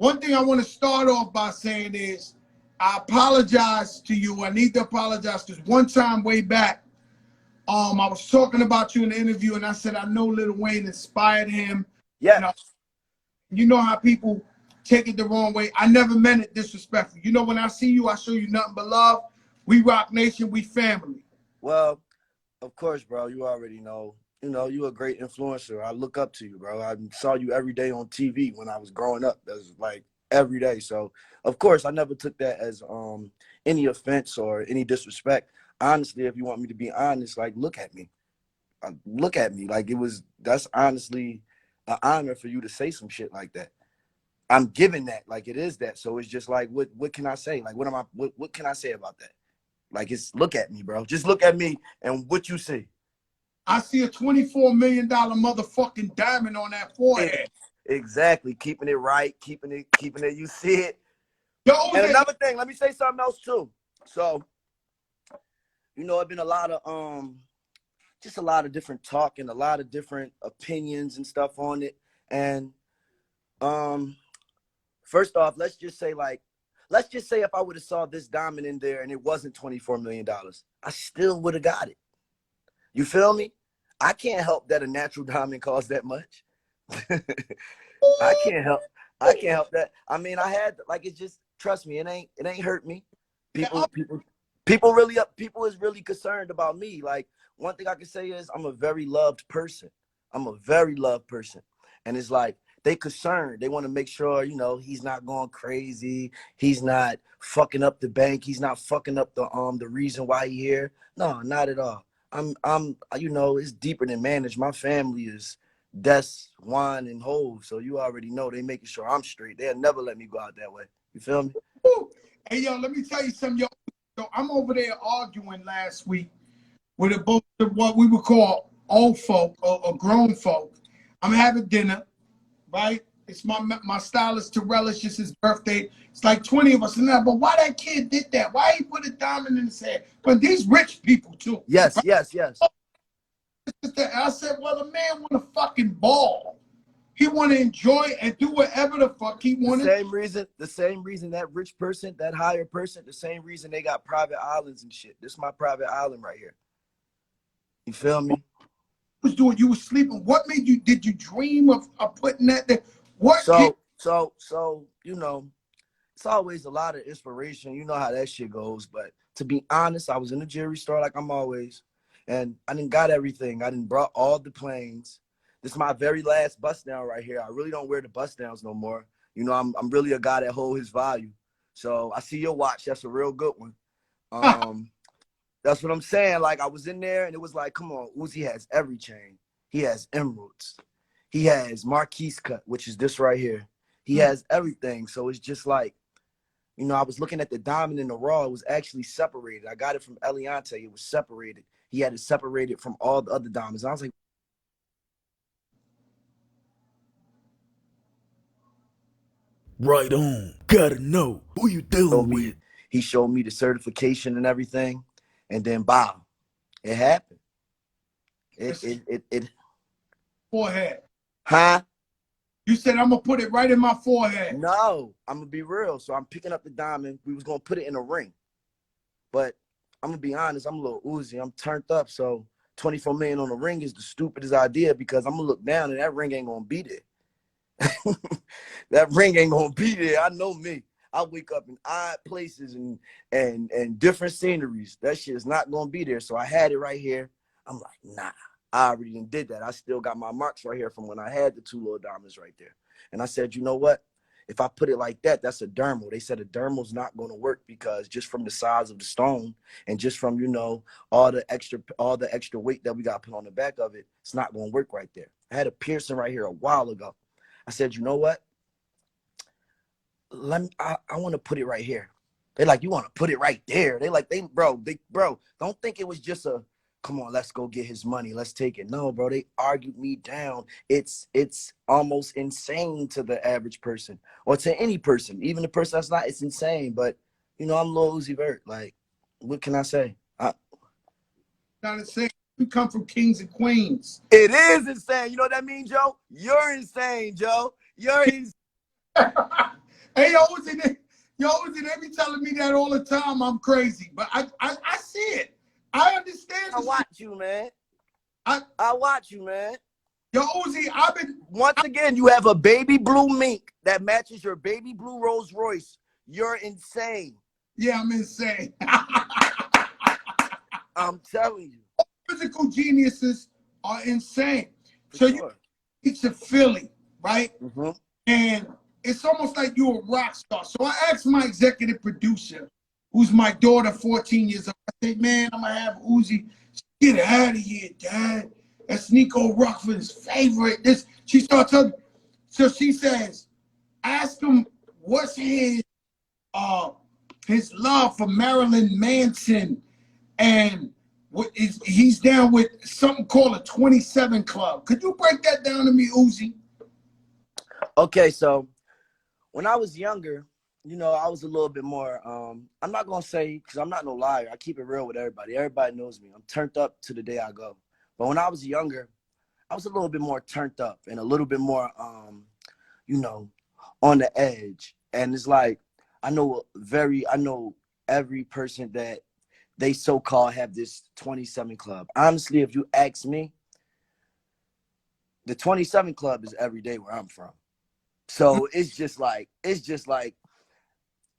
one thing I want to start off by saying is I apologize to you. I need to apologize because one time way back, I was talking about you in the interview, and I said I know Lil Wayne inspired him. Yeah. You know how people take it the wrong way. I never meant it disrespectful. You know, when I see you, I show you nothing but love. We Rock Nation, we family. Well, of course, bro. You already know. You know, you're a great influencer. I look up to you, bro. I saw you every day on TV when I was growing up. That was like every day. So, of course, I never took that as any offense or any disrespect. Honestly, if you want me to be honest, like, look at me. Look at me. Like, that's honestly an honor for you to say some shit like that. I'm giving that. Like, it is that. So it's just like, what can I say? Like, what can I say about that? Like, look at me, bro. Just look at me and what you see. I see a $24 million motherfucking diamond on that forehead. Exactly. Keeping it right, keeping it, you see it. Yo, and another thing, let me say something else too. So, you know, it's been a lot of just a lot of different talk and a lot of different opinions and stuff on it. And first off, let's just say if I would have saw this diamond in there and it wasn't $24 million, I still would have got it. You feel me? I can't help that a natural diamond costs that much. I can't help that. I mean, I had, like, it's just, trust me, it ain't hurt me. People is really concerned about me. Like, one thing I can say is I'm a very loved person. I'm a very loved person. And it's like, they concerned. They want to make sure, you know, he's not going crazy. He's not fucking up the bank. He's not fucking up the reason why he here. No, not at all. I'm you know, it's deeper than managed. My family is Des, Juan, and Hove. So you already know they making sure I'm straight. They'll never let me go out that way. You feel me? Hey, yo, let me tell you something, yo. I'm over there arguing last week with a bunch of what we would call old folk or grown folk. I'm having dinner, right? It's my stylist Terrell. It's just his birthday. It's like 20 of us in there. But why that kid did that? Why he put a diamond in his head? But these rich people too. Yes, right? yes. I said, well, the man want to fucking ball. He want to enjoy and do whatever the fuck he wanted. The same reason that rich person, that higher person, the same reason they got private islands and shit. This is my private island right here. You feel me? Was doing? You were sleeping. What made you? Did you dream of putting that there? What? So you know, it's always a lot of inspiration. You know how that shit goes. But to be honest, I was in the jewelry store like I'm always, and I didn't got everything. I didn't brought all the planes. This is my very last bust down right here. I really don't wear the bust downs no more. You know, I'm really a guy that hold his value. So I see your watch. That's a real good one. That's what I'm saying. Like, I was in there and it was like, come on, Uzi has every chain. He has emeralds. He has Marquise cut, which is this right here. He has everything. So it's just like, you know, I was looking at the diamond in the raw. It was actually separated. I got it from Eliante. It was separated. He had it separated from all the other diamonds. I was like, right on. Gotta know who you dealing with. He showed me the certification and everything. And then, bow, it happened. It forehead. Huh? You said I'm gonna put it right in my forehead. No, I'm gonna be real. So I'm picking up the diamond. We was gonna put it in a ring, but I'm gonna be honest. I'm a little Uzi. I'm turned up. So 24 million on the ring is the stupidest idea because I'm gonna look down and that ring ain't gonna be there. That ring ain't gonna be there. I know me. I wake up in odd places and different sceneries. That shit is not gonna be there. So I had it right here. I'm like, nah, I already did that. I still got my marks right here from when I had the two little diamonds right there. And I said, you know what? If I put it like that, that's a dermal. They said a dermal's not gonna work because just from the size of the stone and just from, you know, all the extra weight that we got put on the back of it, it's not gonna work right there. I had a piercing right here a while ago. I said, you know what? I want to put it right here. They like, you want to put it right there. They like, bro, don't think it was just a, come on, let's go get his money. Let's take it. No, bro, they argued me down. It's almost insane to the average person or to any person, even the person that's not, it's insane. But, you know, I'm Lil Uzi Vert. Like, what can I say? Not insane. We come from kings and queens. It is insane. You know what that means, Joe? You're insane, Joe. You're insane. Hey, Uzi, they be telling me that all the time. I'm crazy, but I see it. I understand. I watch you, man. I watch you, man. Yo, Uzi, Once again, you have a baby blue mink that matches your baby blue Rolls Royce. You're insane. Yeah, I'm insane. I'm telling you. Physical geniuses are insane. For So sure. you reach to Philly, right? Mm-hmm. And it's almost like you're a rock star. So I asked my executive producer, who's my daughter, 14 years old. I said, man, I'm going to have Uzi. Get out of here, Dad. That's Nico Rockford's favorite. She starts telling. So she says, ask him what's his love for Marilyn Manson, and he's down with something called a 27 Club. Could you break that down to me, Uzi? Okay, so when I was younger, I was a little bit more, I'm not going to say, because I'm not no liar. I keep it real with everybody. Everybody knows me. I'm turned up to the day I go. But when I was younger, I was a little bit more turned up and a little bit more, on the edge. And it's like, I know every person that they so-called have this 27 Club. Honestly, if you ask me, the 27 Club is every day where I'm from. So it's just like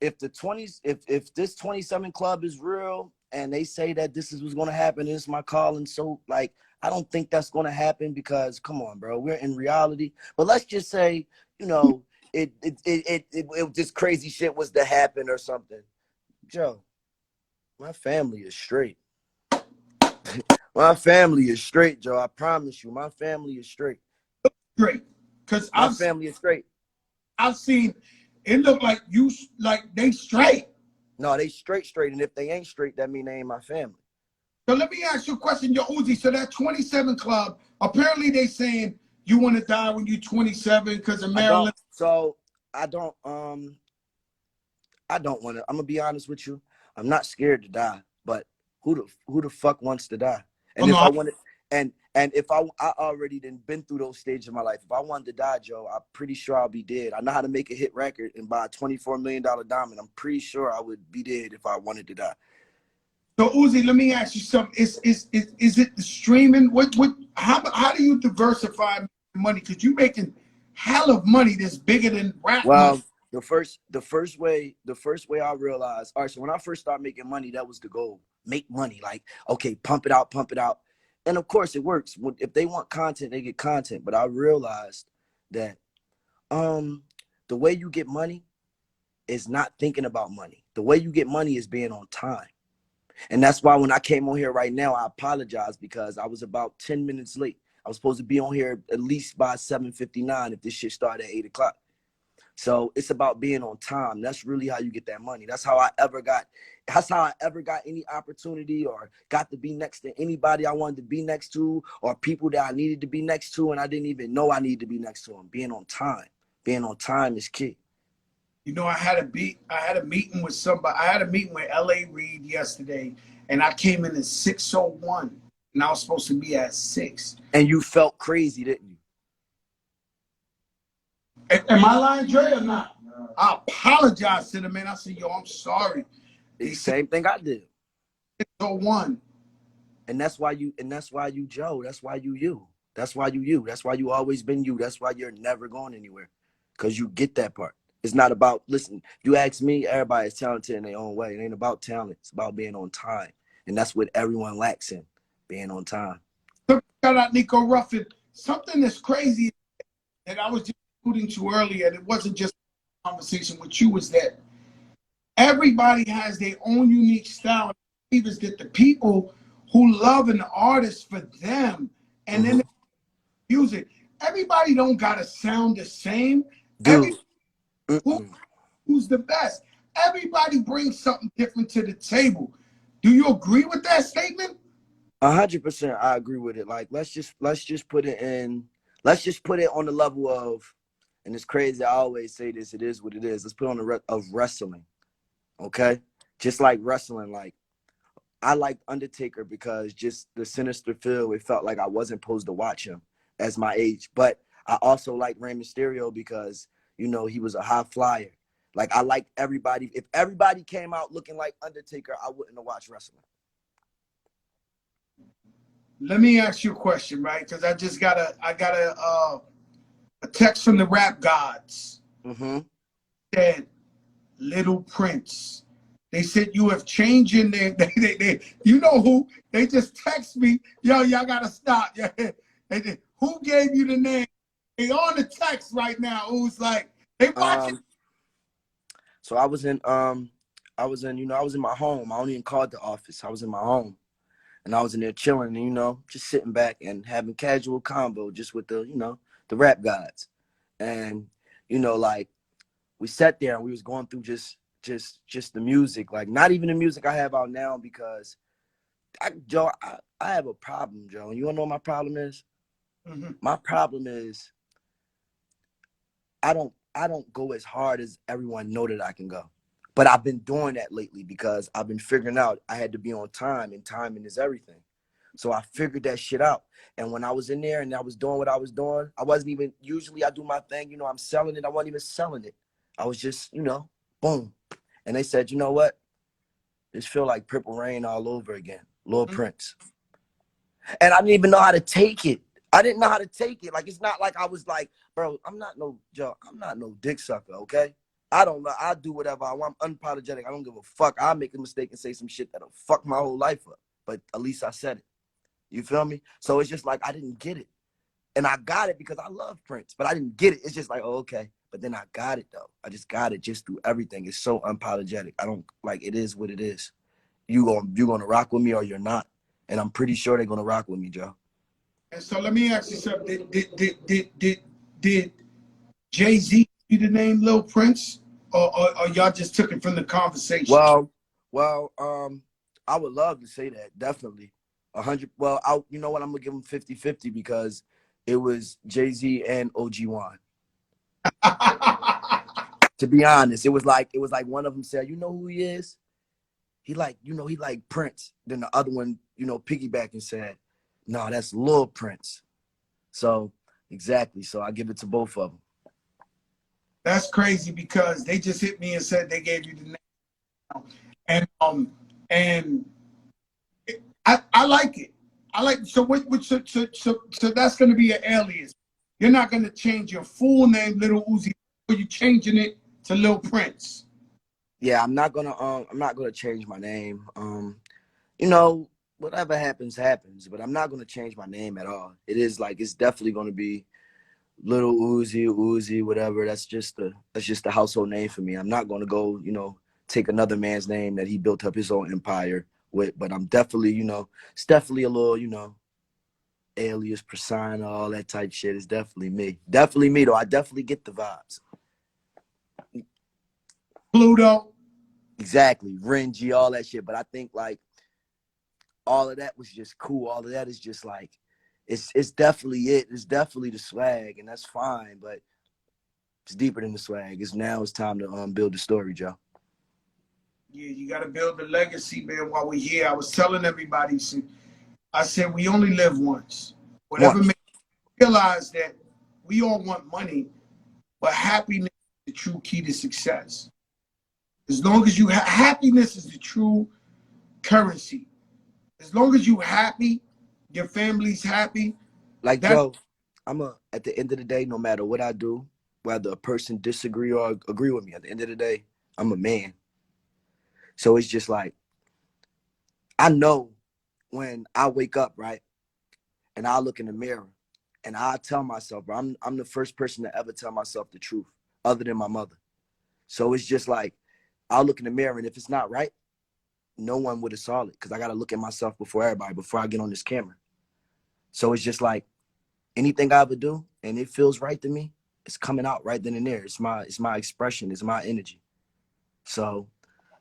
if this 27 Club is real and they say that this is what's going to happen, it's my call, and so like I don't think that's going to happen, because come on, bro, we're in reality. But let's just say this crazy shit was to happen or something. Joe, my family is straight. My family is straight, Joe. I promise you, my family is straight. Great, because my family is straight. I've seen it look like they straight. No, they straight. And if they ain't straight, that mean they ain't my family. So let me ask you a question, yo, Uzi. So that 27 Club, apparently they saying you want to die when you're 27 because of Maryland. I don't want to. I'm gonna be honest with you. I'm not scared to die, but who the fuck wants to die? And if I wanted, and if I already been through those stages of my life. If I wanted to die, Joe, I'm pretty sure I'll be dead. I know how to make a hit record and buy a $24 million diamond. I'm pretty sure I would be dead if I wanted to die. So Uzi, let me ask you something. Is it the streaming? How do you diversify money? Because you're making hell of money that's bigger than rap money. The first way I realized, all right, so when I first started making money, that was the goal. Make money. Like, okay, pump it out. And of course it works. If they want content, they get content. But I realized that the way you get money is not thinking about money. The way you get money is being on time. And that's why when I came on here right now, I apologize, because I was about 10 minutes late. I was supposed to be on here at least by 7:59 if this shit started at 8 o'clock. So it's about being on time. That's really how you get that money. That's how I ever got any opportunity or got to be next to anybody I wanted to be next to, or people that I needed to be next to and I didn't even know I needed to be next to them. Being on time. Being on time is key. You know, I had a meeting with somebody. I had a meeting with L.A. Reid yesterday, and I came in at 6:01, and I was supposed to be at 6. And you felt crazy, didn't you? Am I lying, Dre, or not? No. I apologize to the man. I said, yo, I'm sorry. The same thing I did. 6:01. And that's why you Joe. That's why you. That's why you. That's why you always been you. That's why you're never going anywhere. Because you get that part. It's not about, listen, you ask me, everybody is talented in their own way. It ain't about talent. It's about being on time. And that's what everyone lacks in, being on time. Shout out Nico Ruffin. Something that's crazy that I was just alluding to earlier, and it wasn't just a conversation with you, is that everybody has their own unique style. I believe is that the people who love an artist for them, and then music, everybody don't gotta sound the same. Dude. Who's the best? Everybody brings something different to the table. Do you agree with that statement? 100%, I agree with it. Like, let's just put it on the level of, and it's crazy, I always say this, it is what it is. Let's put it on the of wrestling, okay? Just like wrestling, like, I like Undertaker because just the sinister feel, it felt like I wasn't supposed to watch him as my age. But I also like Rey Mysterio because, he was a high flyer. Like I like everybody. If everybody came out looking like Undertaker, I wouldn't have watched wrestling. Let me ask you a question, right? Because I got a text from the rap gods. Mm-hmm. Said Little Prince. They said you have changed your name. You know who? They just text me, yo, y'all gotta stop. Who gave you the name? They on the text right now. Who's like, they watching? So I was in I was in my home. I only even called the office. I was in my home. And I was in there chilling and, just sitting back and having casual convo just with the rap gods. And, like we sat there and we was going through just the music, like not even the music I have out now, because Joe, I have a problem, Joe. You wanna know what my problem is? Mm-hmm. My problem is I don't go as hard as everyone know that I can go. But I've been doing that lately because I've been figuring out I had to be on time, and timing is everything. So I figured that shit out. And when I was in there and I was doing what I was doing, I wasn't even, usually I do my thing, I'm selling it. I wasn't even selling it. I was just, boom. And they said, you know what? This feel like Purple Rain all over again. Lil Prince. And I didn't even know how to take it. I didn't know how to take it. Like, it's not like I was like, bro, I'm not no dick sucker, okay? I don't know. I do whatever I want. I'm unapologetic. I don't give a fuck. I'll make a mistake and say some shit that'll fuck my whole life up. But at least I said it. You feel me? So it's just like I didn't get it. And I got it because I love Prince, but I didn't get it. It's just like, oh, okay. But then I got it though. I just got it just through everything. It's so unapologetic. I don't like, it is what it is. You gonna rock with me or you're not. And I'm pretty sure they're gonna rock with me, Joe. And so let me ask you something. Did Jay-Z give you the name Lil Prince? Or y'all just took it from the conversation? Well, I would love to say that, definitely. 100. Well, you know what? I'm gonna give him 50-50 because it was Jay-Z and OG1. To be honest, it was like one of them said, "You know who he is? He like Prince." Then the other one, piggyback and said, "No, that's Lil Prince." So exactly. So I give it to both of them. That's crazy because they just hit me and said they gave you the name. And I like it. I like it. So so that's gonna be an alias. You're not gonna change your full name, Lil Uzi, or you changing it to Lil Prince. Yeah, I'm not gonna change my name. Whatever happens, happens. But I'm not gonna change my name at all. It is like, it's definitely gonna be Little Uzi, whatever. That's just the household name for me. I'm not gonna go, take another man's name that he built up his own empire with. But I'm definitely, it's definitely a little, alias, persona, all that type shit. Is definitely me. Definitely me though. I definitely get the vibes. Pluto. Exactly. Renji, all that shit. But I think like all of that was just cool. All of that is just like, it's definitely it. It's definitely the swag, and that's fine. But it's deeper than the swag. It's time to build the story, Joe. Yeah, you got to build the legacy, man. While we're here, I was telling everybody, I said we only live once. Whatever Once. makes you realize that we all want money, but happiness is the true key to success. As long as you happiness is the true currency. As long as you happy, your family's happy. Like That's Joe, at the end of the day, no matter what I do, whether a person disagree or agree with me, at the end of the day, I'm a man. So it's just like, I know when I wake up, right, and I look in the mirror and I tell myself, bro, I'm the first person to ever tell myself the truth, other than my mother. So it's just like, I'll look in the mirror, and if it's not right, no one would have saw it, because I got to look at myself before everybody, before I get on this camera. So it's just like, anything I ever do and it feels right to me, it's coming out right then and there. It's my expression, it's my energy. So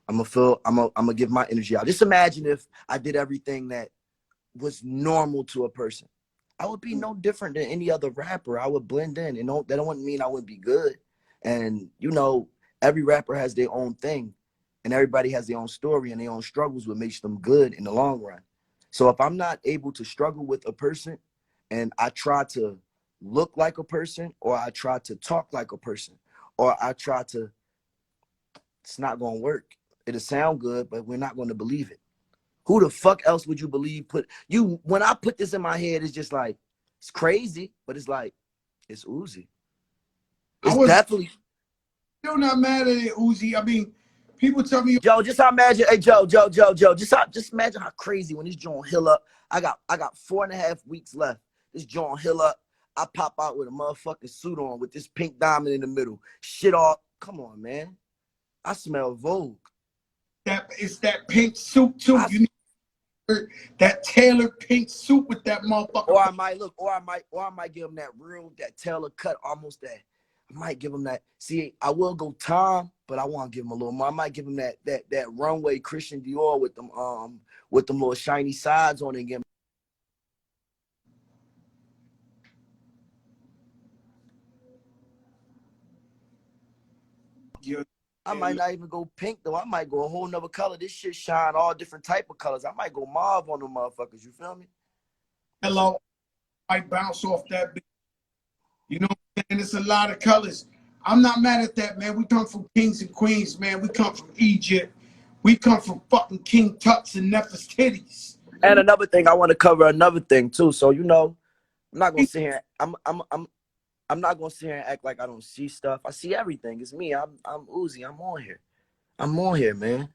I'm gonna give my energy out. Just imagine if I did everything that was normal to a person. I would be no different than any other rapper. I would blend in, and that don't mean I wouldn't be good. And every rapper has their own thing, and everybody has their own story and their own struggles, what makes them good in the long run. So if I'm not able to struggle with a person, and I try to look like a person, or I try to talk like a person, or I try to It's not gonna work. It'll sound good, but we're not gonna believe it. Who the fuck else would you believe put you when I put this in my head, it's just like it's crazy, but it's like it's Uzi. I It's was definitely still not mad at it, Uzi. I mean, people tell me, Joe, just imagine, hey Joe, just imagine how crazy when this joint hill up. I got 4.5 weeks left. This joint hill up. I pop out with a motherfucking suit on with this pink diamond in the middle. Shit all, come on, man. I smell Vogue. that it's that pink suit too. You need that tailored pink suit with that motherfucker. Or I might give him that real, that tailor cut, almost that. I might give him that. See, I will go Tom, but I want to give him a little more. I might give him that runway Christian Dior with them little shiny sides on it and give him. I might not even go pink though. I might go a whole nother color. This shit shine all different type of colors. I might go mauve on them motherfuckers. You feel me? Hello, I bounce off that. You know what I'm saying? It's a lot of colors. I'm not mad at that, man. We come from kings and queens, man. We come from Egypt. We come from fucking King Tut's and Nefertiti's. And another thing, I want to cover another thing too. So you know, I'm not gonna sit here. I'm not gonna sit here and act like I don't see stuff. I see everything. It's me. I'm Uzi. I'm on here. I'm on here, man.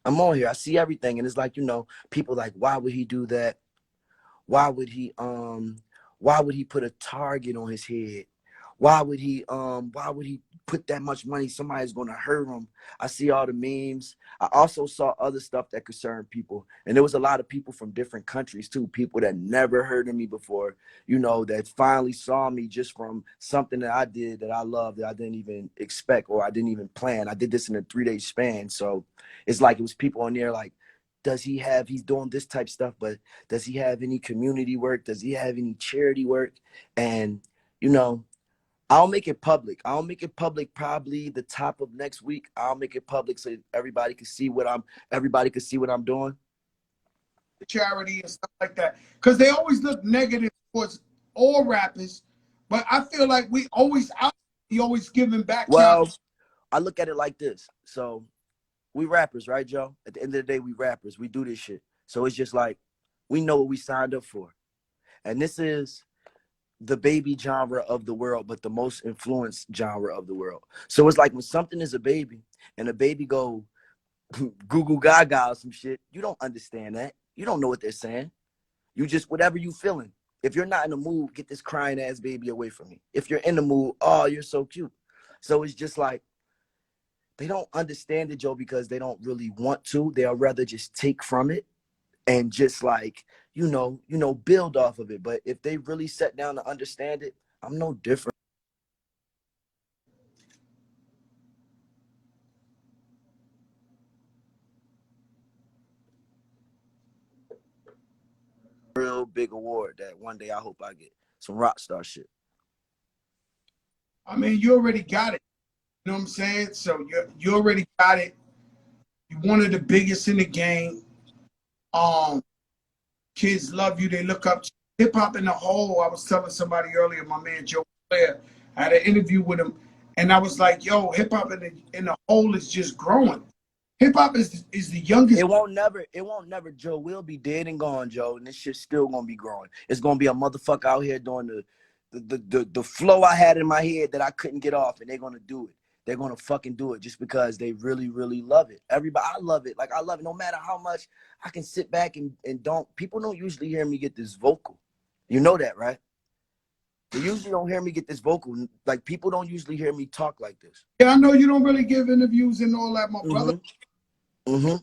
I'm on here. I see everything, and it's like, you know, people like, why would he do that? Why would he put a target on his head? Why would he put that much money? Somebody's gonna hurt him. I see all the memes. I also saw other stuff that concerned people. And there was a lot of people from different countries too, people that never heard of me before, you know, that finally saw me just from something that I did that I loved, that I didn't even expect or I didn't even plan. I did this in a 3-day span. So it's like it was people on there like, he's doing this type of stuff, but does he have any community work? Does he have any charity work? And, you know, I'll make it public. I'll make it public probably the top of next week. I'll make it public so everybody can see what I'm doing. Charity and stuff like that. Because they always look negative towards all rappers. But I feel like we always giving back. Well, I look at it like this. So we rappers, right, Joe? At the end of the day, we rappers. We do this shit. So it's just like we know what we signed up for. And this is the baby genre of the world, but the most influenced genre of the world. So it's like when something is a baby and a baby go goo goo gaga or some shit, you don't understand that. You don't know what they're saying. You just, whatever you feeling. If you're not in the mood, get this crying ass baby away from me. If you're in the mood, oh, you're so cute. So it's just like, they don't understand it, Joe, because they don't really want to. They'll rather just take from it and just like, you know, build off of it. But if they really sat down to understand it, I'm no different. Real big award that one day I hope I get. Some rock star shit. I mean, you already got it. You know what I'm saying? So you already got it. You're one of the biggest in the game. Kids love you. They look up to you. Hip hop in the whole. I was telling somebody earlier, my man Joe Blair, I had an interview with him, and I was like, yo, hip hop in the whole is just growing. Hip hop is the youngest. It won't never, Joe. We'll be dead and gone, Joe, and this shit's still gonna be growing. It's gonna be a motherfucker out here doing the flow I had in my head that I couldn't get off, and they're gonna do it. They're gonna fucking do it just because they really, really love it. Everybody, I love it. Like I love it. No matter how much I can sit back and people don't usually hear me get this vocal. You know that, right? They usually don't hear me get this vocal. Like people don't usually hear me talk like this. Yeah, I know you don't really give interviews and all that, my brother. Mm-hmm.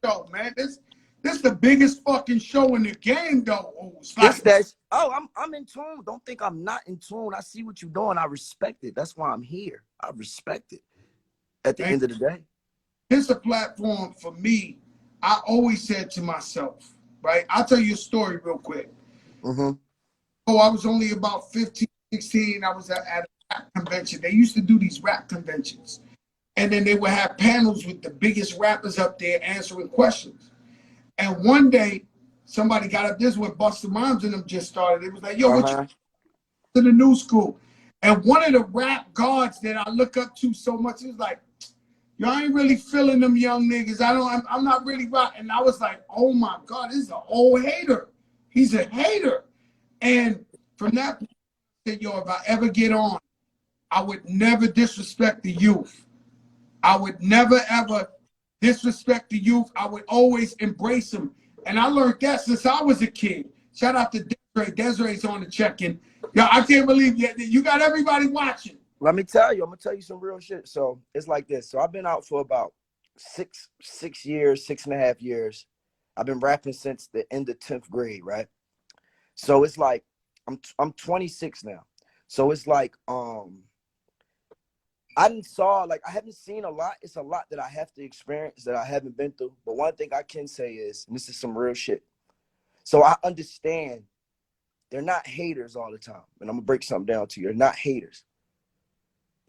Yo, man, this the biggest fucking show in the game, though. I'm in tune. Don't think I'm not in tune. I see what you're doing. I respect it. That's why I'm here. I respect it. At the end of the day, it's a platform for me. I always said to myself, right? I'll tell you a story real quick. Mm-hmm. Oh, I was only about 15, 16. I was at a rap convention. They used to do these rap conventions. And then they would have panels with the biggest rappers up there answering questions. And one day, somebody got up. This is when Busta Rhymes and them just started. It was like, yo, what you to the new school? And one of the rap gods that I look up to so much is like, Yo, I ain't really feeling them young niggas. I'm not really right. And I was like, oh my God, this is an old hater. He's a hater. And from that point, I said, yo, if I ever get on, I would never disrespect the youth. I would never ever disrespect the youth. I would always embrace them. And I learned that since I was a kid. Shout out to Desiree. Desiree's on the check-in. Yo, I can't believe you got everybody watching. Let me tell you, I'm gonna tell you some real shit. So it's like this. So I've been out for about six years, 6.5 years. I've been rapping since the end of 10th grade, right? So it's like I'm 26 now. So it's like I haven't seen a lot. It's a lot that I have to experience that I haven't been through. But one thing I can say is, and this is some real shit. So I understand they're not haters all the time. And I'm gonna break something down to you. They're not haters.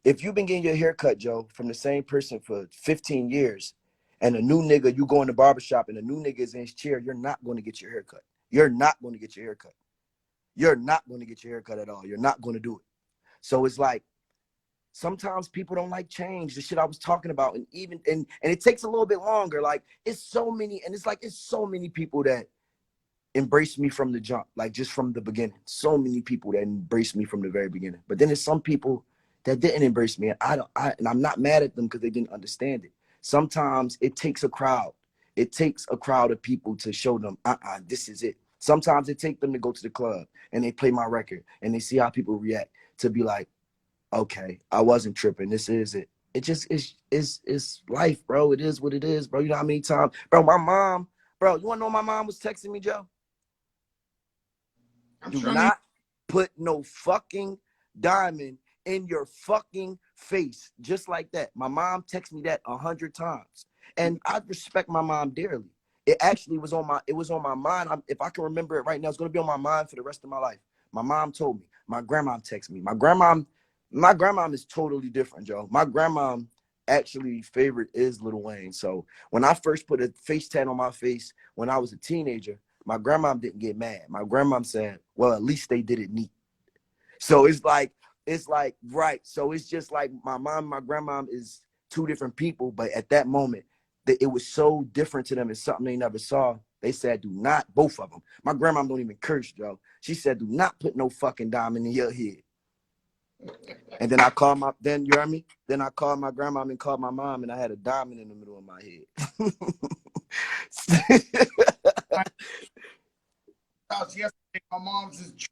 If you've been getting your hair cut, Joe, from the same person for 15 years, and a new nigga, you go in the barbershop and a new nigga is in his chair, you're not going to get your hair cut. You're not going to get your hair cut. You're not going to get your hair cut at all. You're not going to do it. So it's like, sometimes people don't like change, the shit I was talking about. And even, and it takes a little bit longer. Like, it's so many, and it's so many people that embrace me from the jump, like just from the beginning. So many people that embraced me from the very beginning. But then there's some people that didn't embrace me, and I'm not mad at them because they didn't understand it. Sometimes it takes a crowd. It takes a crowd of people to show them, this is it. Sometimes it takes them to go to the club and they play my record and they see how people react to be like, okay, I wasn't tripping. This is it. It just is life, bro. It is what it is, bro. You know how many times, bro, my mom, bro, you wanna know my mom was texting me, Joe? Do not put no fucking diamond in your fucking face, just like that. My mom texted me that 100 times, and I respect my mom dearly. It actually was on my mind. If I can remember it right now, it's gonna be on my mind for the rest of my life. My mom told me. My grandma texted me. My grandma is totally different, Joe. My grandma actually favorite is Lil Wayne. So when I first put a face tat on my face when I was a teenager, my grandma didn't get mad. My grandma said, well, at least they did it neat. So it's like, right. So it's just like my mom, my grandma is two different people. But at that moment, it was so different to them. It's something they never saw. They said, do not, both of them. My grandma don't even curse, Joe. She said, do not put no fucking diamond in your head. And then I called then you heard me? Then I called my grandma and called my mom, and I had a diamond in the middle of my head. Yesterday, my mom's a trip,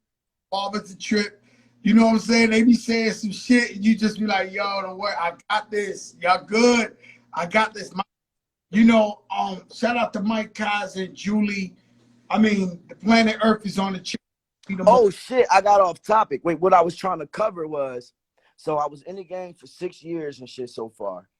father's a trip. You know what I'm saying? They be saying some shit, and you just be like, yo, don't worry, I got this. Y'all good. I got this. You know, shout out to Mike Kaiser, Julie. I mean, the planet Earth is on the chip. Oh shit, I got off topic. Wait, what I was trying to cover was, so I was in the game for 6 years and shit so far.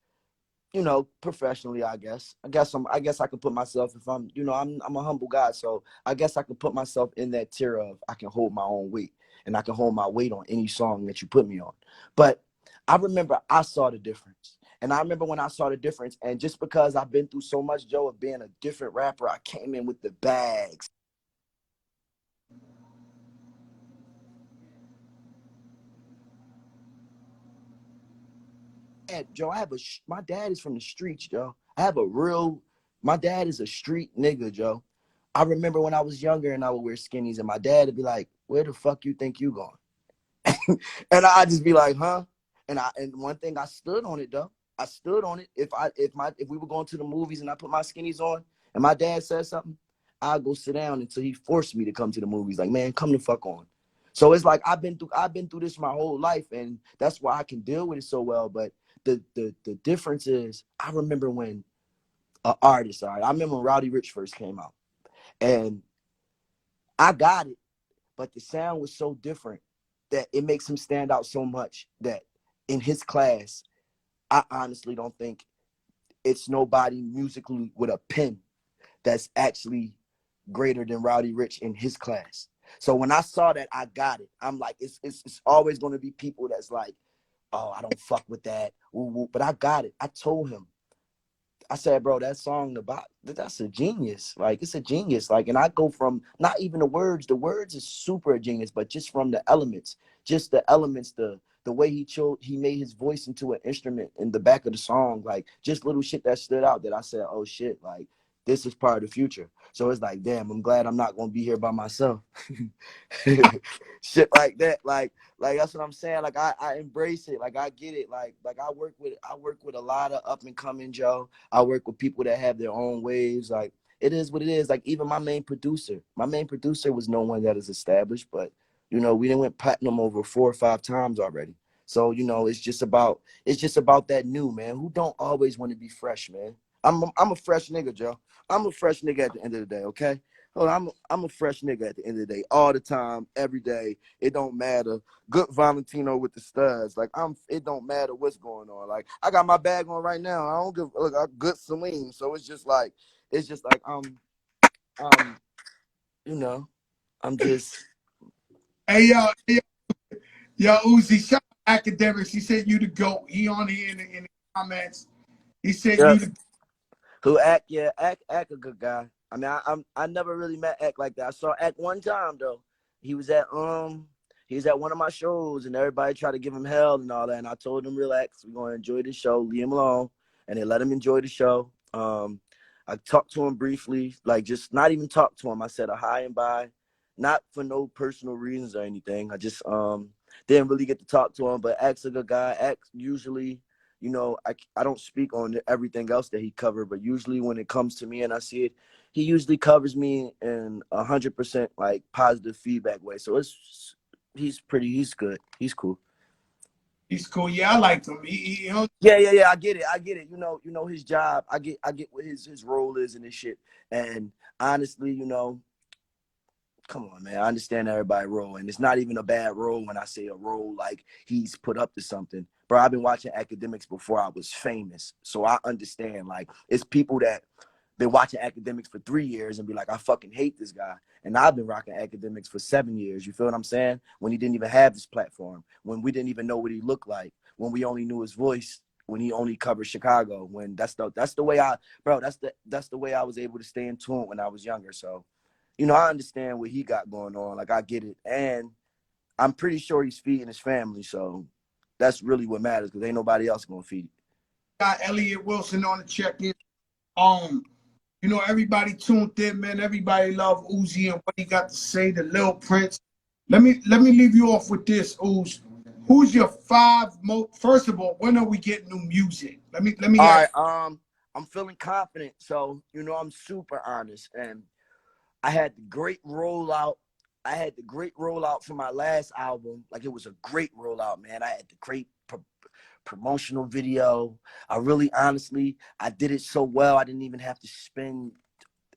You know, professionally, I guess I can put myself, if I'm, you know, I'm a humble guy, so I guess I can put myself in that tier of I can hold my own weight and I can hold my weight on any song that you put me on. But I remember I saw the difference. And I remember when I saw the difference, and just because I've been through so much, Joe, of being a different rapper, I came in with the bags. Joe, my dad is from the streets, Joe. My dad is a street nigga, Joe. I remember when I was younger and I would wear skinnies and my dad would be like, where the fuck you think you going? And I'd just be like, huh? And one thing, I stood on it, though. I stood on it. If we were going to the movies and I put my skinnies on and my dad said something, I'd go sit down until he forced me to come to the movies. Like, man, come the fuck on. So it's like I've been through this my whole life, and that's why I can deal with it so well. But the difference is, I remember when I remember when Rowdy Rich first came out, and I got it, but the sound was so different that it makes him stand out so much that in his class, I honestly don't think it's nobody musically with a pen that's actually greater than Rowdy Rich in his class. So when I saw that, I got it. I'm like, it's always going to be people that's like, oh, I don't fuck with that. Ooh. But I got it. I told him. I said, bro, that song that's a genius. Like, it's a genius. Like, and I go from not even the words. The words is super genius, but just from the elements, the the way he made his voice into an instrument in the back of the song, like just little shit that stood out that I said, oh shit, like this is part of the future. So it's like, damn, I'm glad I'm not gonna be here by myself. Shit like that, like that's what I'm saying. Like I embrace it, like I get it, like I work with a lot of up and coming Joe. I work with people that have their own waves. Like it is what it is. Like even my main producer was no one that is established, but you know, we done went platinum over 4 or 5 times already. So, you know, it's just about that new, man. Who don't always want to be fresh, man? I'm a fresh nigga, Joe. I'm a fresh nigga at the end of the day, okay? Hold on, I'm a fresh nigga at the end of the day, all the time, every day. It don't matter. Good Valentino with the studs. Like it don't matter what's going on. Like I got my bag on right now. I don't give look, I good Celine. So it's just like you know, I'm just Hey, yo, Uzi, shout out Academics. He said you the GOAT. He on here in the comments. He said yeah. you the Who Act? Yeah, Act a good guy. I mean, I never really met Act like that. I saw Act one time though. He was at one of my shows, and everybody tried to give him hell and all that. And I told him, relax, we're gonna enjoy the show, leave him alone, and they let him enjoy the show. I talked to him briefly, like just not even talk to him. I said a hi and bye, not for no personal reasons or anything. I just didn't really get to talk to him, but Act's a good guy. Act usually, you know, I don't speak on everything else that he covered, but usually when it comes to me and I see it, he usually covers me in 100% like positive feedback way. So he's good. He's cool. he's cool. Yeah, I like him. Yeah. I get it. You know his job. I get what his role is in this shit. And honestly, you know, come on, man. I understand everybody's role, and it's not even a bad role when I say a role like he's put up to something. Bro, I've been watching academics before I was famous, so I understand. Like, it's people that been watching academics for 3 years and be like, I fucking hate this guy. And I've been rocking academics for 7 years. You feel what I'm saying? When he didn't even have this platform, when we didn't even know what he looked like, when we only knew his voice, when he only covered Chicago, when that's the way that's the way I was able to stay in tune when I was younger. So, you know, I understand what he got going on. Like I get it. And I'm pretty sure he's feeding his family. So that's really what matters because ain't nobody else gonna feed it. Got Elliot Wilson on the check-in. Um, you know, everybody tuned in, man. Everybody love Uzi and what he got to say, the Lil Prince. Let me leave you off with this, Uz. Who's your 5 most? First of all, when are we getting new music? Let me All ask. right. I'm feeling confident. So, you know, I'm super honest. And I had the great rollout. I had the great rollout for my last album. Like it was a great rollout, man. I had the great promotional video. I really, honestly, I did it so well. I didn't even have to spend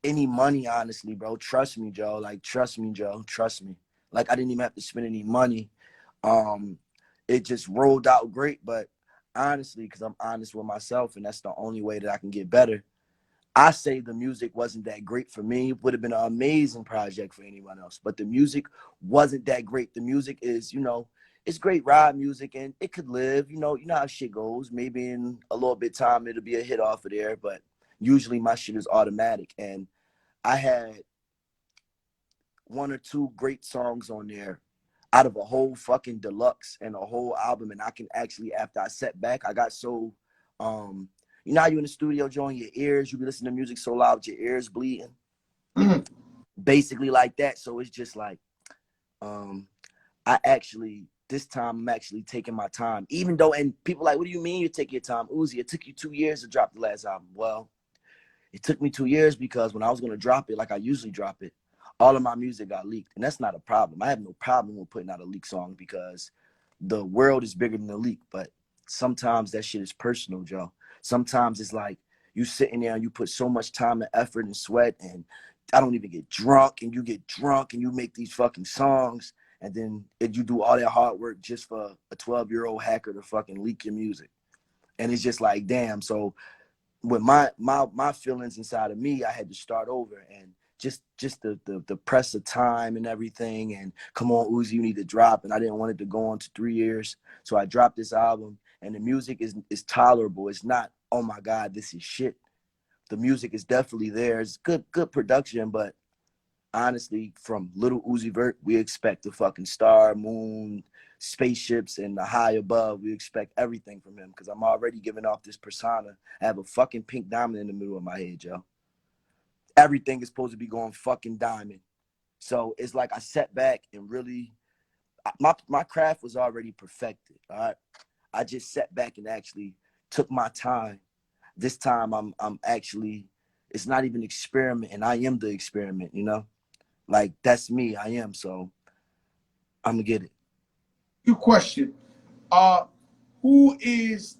any money, honestly, bro. Trust me, Joe. Like, trust me, Joe. Trust me. Like, I didn't even have to spend any money. Um, it just rolled out great. But honestly, because I'm honest with myself, and that's the only way that I can get better. I say the music wasn't that great for me. It would have been an amazing project for anyone else. But the music wasn't that great. The music is, you know, it's great ride music and it could live. You know how shit goes. Maybe in a little bit time it'll be a hit off of there. But usually my shit is automatic. And I had 1 or 2 great songs on there out of a whole fucking deluxe and a whole album. And I can actually, after I sat back, I got so you know how you in the studio, Joe, your ears, you be listening to music so loud, your ears bleeding. Basically like that. So it's just like, this time I'm actually taking my time. Even though, and people like, what do you mean you take your time? Uzi, it took you 2 years to drop the last album. Well, it took me 2 years because when I was going to drop it, like I usually drop it, all of my music got leaked. And that's not a problem. I have no problem with putting out a leak song because the world is bigger than the leak. But sometimes that shit is personal, Joe. Sometimes it's like you sitting there and you put so much time and effort and sweat and I don't even get drunk and you get drunk and you make these fucking songs and then you do all that hard work just for a 12-year-old hacker to fucking leak your music. And it's just like, damn. So with my feelings inside of me, I had to start over and just the press of time and everything. And come on, Uzi, you need to drop. And I didn't want it to go on to 3 years. So I dropped this album and the music is tolerable. It's not, oh my God, this is shit. The music is definitely there. It's good production, but honestly, from Lil Uzi Vert, we expect the fucking star, moon, spaceships, and the high above. We expect everything from him because I'm already giving off this persona. I have a fucking pink diamond in the middle of my head, yo. Everything is supposed to be going fucking diamond. So it's like I sat back and really, my craft was already perfected. All right, I just sat back and actually took my time. This time I'm actually, it's not even experiment, and I am the experiment. You know, like that's me. I am. So I'm gonna get it. Good question. Who is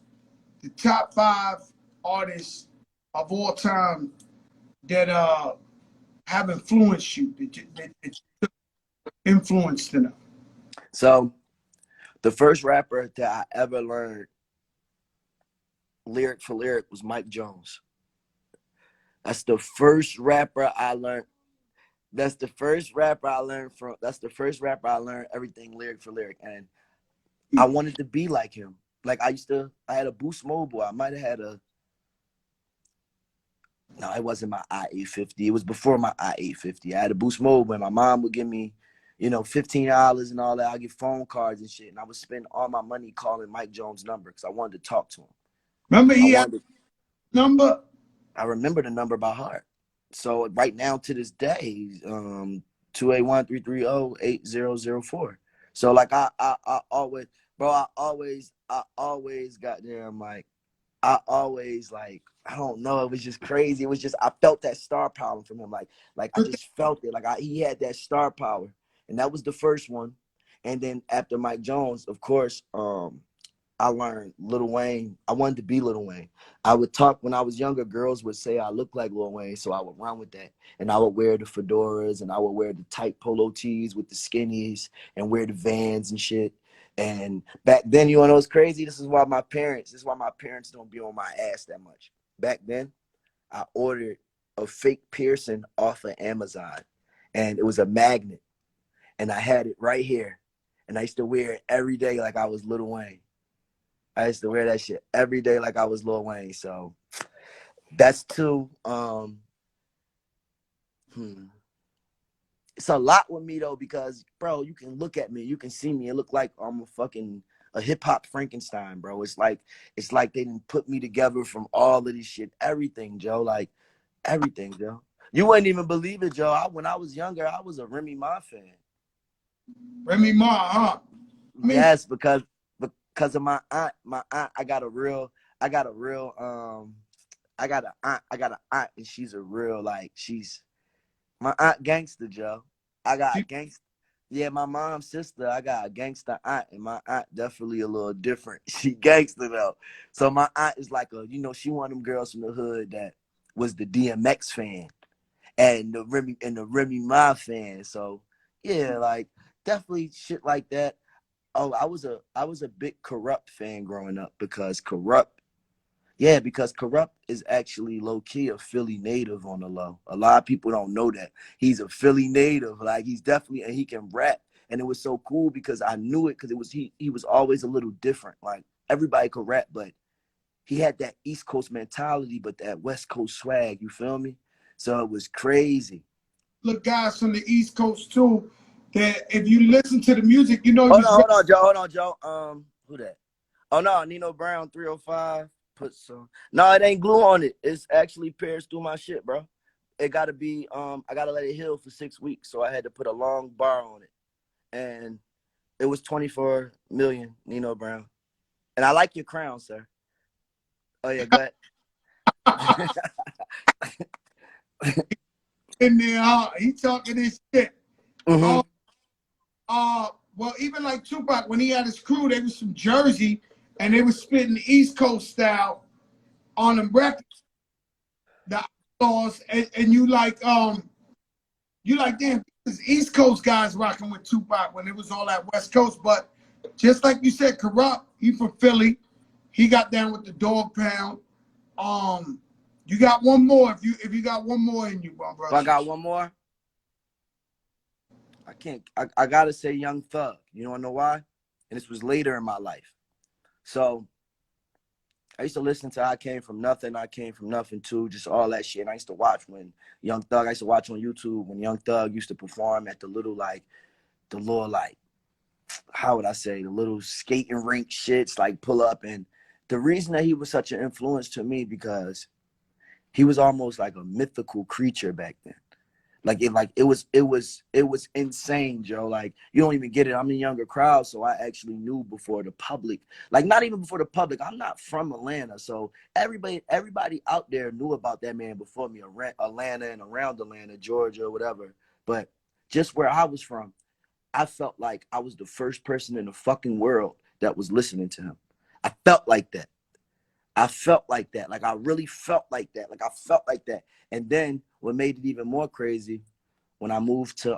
the top 5 artists of all time that have influenced you, that influenced in them? So the first rapper that I ever learned lyric for lyric was Mike Jones. That's the first rapper I learned. That's the first rapper I learned from. That's the first rapper I learned everything lyric for lyric, and I wanted to be like him. Like I had a Boost Mobile. I might have had a. No, it wasn't my i850. It was before my i850. I had a Boost Mobile, and my mom would give me, $15 and all that. I get phone cards and shit, and I would spend all my money calling Mike Jones' number because I wanted to talk to him. Remember, I he had wanted. a number. I remember the number by heart. So right now to this day, 281-330-8004. So like I always, bro, I always got there. I'm like, I always like, I don't know. It was just crazy. It was just, I felt that star power from him. Like I just felt it. Like he had that star power, and that was the first one. And then after Mike Jones, of course, I learned Lil Wayne. I wanted to be Lil Wayne. I would talk when I was younger. Girls would say I look like Lil Wayne, so I would run with that. And I would wear the fedoras, and I would wear the tight polo tees with the skinnies, and wear the Vans and shit. And back then, you know what's crazy? This is why my parents don't be on my ass that much. Back then, I ordered a fake piercing off of Amazon, and it was a magnet, and I had it right here, and I used to wear it every day like I was Lil Wayne. I used to wear that shit every day like I was Lil Wayne. So that's two. It's a lot with me though because, bro, you can look at me, you can see me. It look like I'm a hip hop Frankenstein, bro. It's like they didn't put me together from all of this shit. Everything, Joe. Like everything, Joe. You wouldn't even believe it, Joe. When I was younger, I was a Remy Ma fan. Remy Ma, huh? Yes, because of my aunt. My aunt, I got an aunt, and she's a real, like, she's my aunt gangster, Joe. I got a gangster. Yeah, my mom's sister, I got a gangster aunt, and my aunt definitely a little different. She gangster though. So my aunt is like she one of them girls from the hood that was the DMX fan and the Remy Ma fan. So yeah, like definitely shit like that. Oh, I was a big Corrupt fan growing up because Corrupt is actually low key a Philly native on the low. A lot of people don't know that he's a Philly native. Like he's definitely, and he can rap. And it was so cool because I knew it because he was always a little different. Like everybody could rap, but he had that East Coast mentality, but that West Coast swag. You feel me? So it was crazy. Look, guys from the East Coast too. That if you listen to the music, Hold on, Joe. Who that? Oh no, Nino Brown 305. Put some. No, it ain't glue on it. It's actually pierced through my shit, bro. It gotta be. I gotta let it heal for 6 weeks, so I had to put a long bar on it, and it was 24 million. Nino Brown, and I like your crown, sir. Oh yeah, go ahead. in there, he talking this shit. Mm-hmm. Well, even like Tupac, when he had his crew, they was from Jersey, and they was spitting the East Coast style on them records, the Outlaws, and you like, damn, this East Coast guys rocking with Tupac when it was all that West Coast. But just like you said, Corrupt, he from Philly, he got down with the Dog Pound. You got one more if you got one more in you, bro. If I got one more, I can't. I gotta say Young Thug. You wanna know why? And this was later in my life. So I used to listen to I Came From Nothing, I Came From Nothing too, just all that shit. And I used to watch when Young Thug, I used to watch on YouTube when Young Thug used to perform at the little how would I say, the little skating rink shits, like pull up. And the reason that he was such an influence to me, because he was almost like a mythical creature back then. It was insane, Joe. Like, you don't even get it. I'm in a younger crowd, so I actually knew before the public. Like, not even before the public. I'm not from Atlanta, so everybody out there knew about that man before me. Atlanta and around Atlanta, Georgia, whatever. But just where I was from, I felt like I was the first person in the fucking world that was listening to him. I felt like that. I felt like that. Like, I really felt like that. Like, I felt like that. And then what made it even more crazy, when I moved to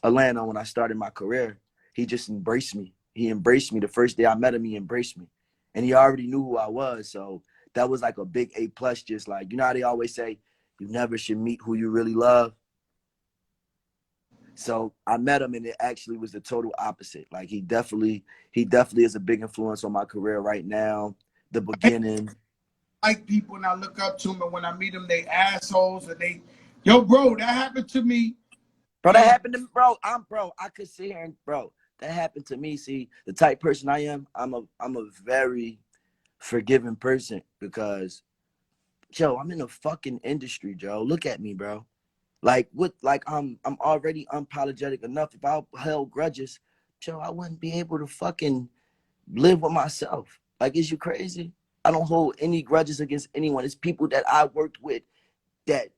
Atlanta, when I started my career, he just embraced me. He embraced me. The first day I met him, he embraced me. And he already knew who I was. So that was like a big A+, just like, you know how they always say, you never should meet who you really love? So I met him, and it actually was the total opposite. Like, he definitely is a big influence on my career right now. The beginning. Like people, and I look up to them, and when I meet them, they assholes, and they, yo, bro, that happened to me. Bro, that happened to me, bro. I could sit here and, bro, that happened to me. See, the type person I am, I'm a very forgiving person, because, Joe, I'm in the fucking industry, Joe. Look at me, bro. Like, I'm already unapologetic enough. If I held grudges, Joe, I wouldn't be able to fucking live with myself. Like, is you crazy? I don't hold any grudges against anyone. It's people that I worked with that,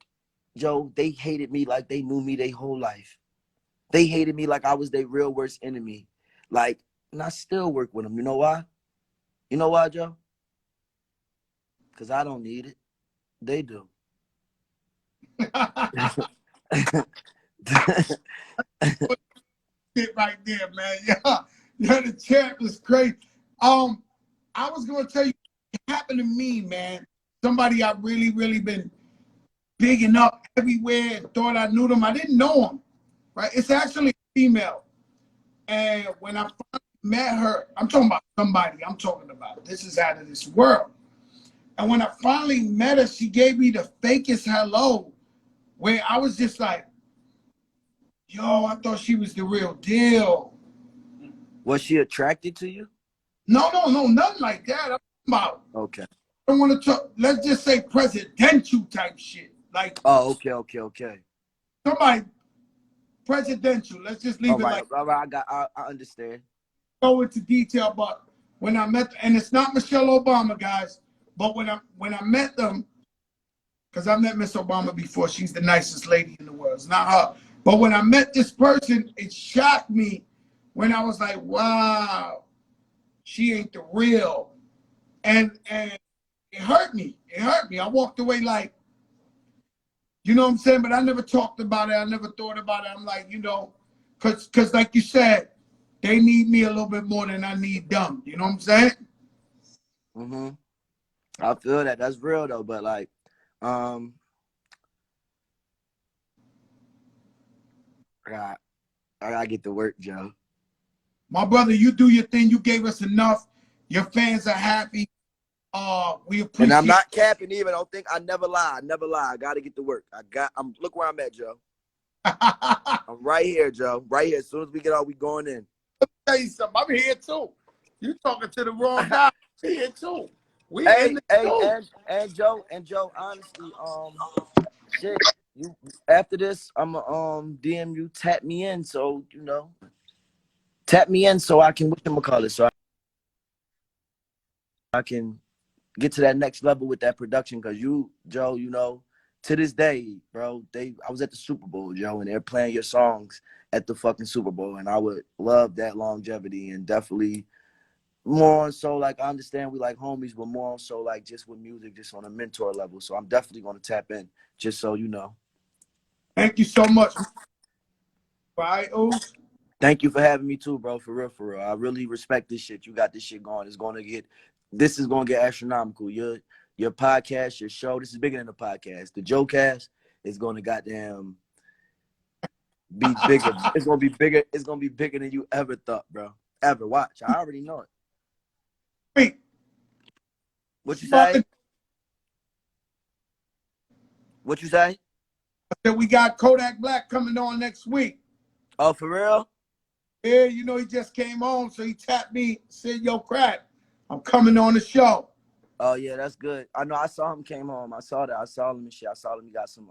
Joe, they hated me like they knew me their whole life. They hated me like I was their real worst enemy. Like, and I still work with them. You know why? You know why, Joe? Because I don't need it. They do. Shit right there, man. Yeah, the champ is crazy. I was gonna tell you, it happened to me, man. Somebody I really, really been bigging up everywhere and thought I knew them. I didn't know him, right? It's actually a female. And when I finally met her, I'm talking about somebody I'm talking about. This is out of this world. And when I finally met her, she gave me the fakest hello, where I was just like, yo, I thought she was the real deal. Was she attracted to you? No, nothing like that. I'm talking about, Okay. I don't want to talk, let's just say presidential type shit. Like, Oh, okay. somebody presidential. Let's just leave All it right, like, I understand. go into detail, but when I met, and it's not Michelle Obama, guys, but when I met them, because I met Miss Obama before, she's the nicest lady in the world. It's not her. But when I met this person, it shocked me when I was like, wow, she ain't the real. And it hurt me. It hurt me. I walked away like, you know what I'm saying? But I never talked about it. I never thought about it. I'm like, you know, because like you said, they need me a little bit more than I need them. You know what I'm saying? Mm-hmm. I feel that. That's real though. But like, I gotta get to work, Joe. My brother, you do your thing. You gave us enough. Your fans are happy. We And appreciate. I'm not capping either. Don't think I never lie. I gotta get to work. Look where I'm at, Joe. I'm right here, Joe. Right here. As soon as we get out, we going in. Tell you something. I'm here too. You talking to the wrong guy. I'm here too. We Hey, in the too. and Joe, honestly, shit, you after this, I'ma DM you, tap me in, so you know, tap me in so I can whatchamacallit, so I can get to that next level with that production. Cause you, Joe, you know, to this day, bro, I was at the Super Bowl, Joe, and they're playing your songs at the fucking Super Bowl, and I would love that longevity, and definitely more on so like I understand we like homies, but more on so like just with music, just on a mentor level. So I'm definitely gonna tap in, just so you know. Thank you so much. Right, Oos? Thank you for having me too, bro. For real. I really respect this shit. You got this shit going. This is gonna get astronomical. Your podcast, your show, this is bigger than the podcast. The Joe Cast is gonna goddamn be bigger. It's gonna be bigger. It's gonna be bigger than you ever thought, bro. Ever. Watch. I already know it. Wait. What you say? What you say? I said we got Kodak Black coming on next week. Oh, for real? Yeah, you know, he just came home, so he tapped me, said, yo, Crack, I'm coming on the show. Oh yeah, that's good. I know I saw him came home. I saw that. I saw him and shit. I saw him. He got some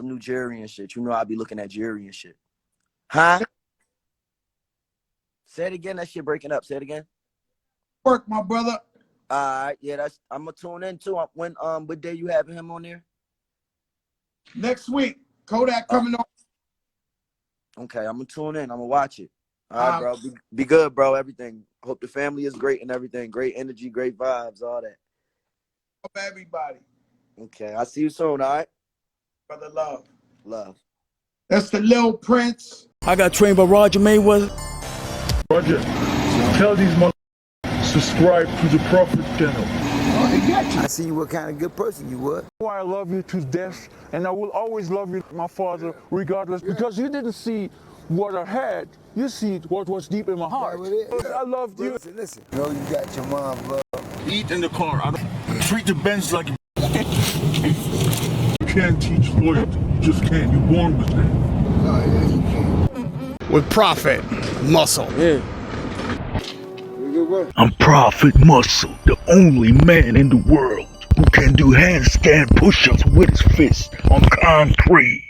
new jewelry and shit. You know I be looking at jewelry and shit. Huh? Say it again. That shit breaking up. Say it again. Work, my brother. Yeah, I'm gonna tune in too. When what day you having him on there? Next week, Kodak coming on. Okay, I'm gonna tune in. I'm gonna watch it. All right, bro. Be good, bro. Everything. Hope the family is great and everything. Great energy, great vibes, all that. Of everybody. Okay, I'll see you soon, all right? Brother Love. Love. That's the Lil Prince. I got trained by Roger Mayweather. Roger, tell these motherfuckers subscribe to the Prophet channel. I see what kind of good person you were. I love you to death, and I will always love you, my father, regardless, because you didn't see what I had, you see what was deep in my heart. I loved you. Listen. You know you got your mom's love. Eat in the car. I don't treat the bench like you can't teach loyalty. You just can't. You're born with that. Oh yeah, you can. With Prophet Muscle. Good work. I'm Prophet Muscle, the only man in the world who can do handstand push-ups with his fists on concrete.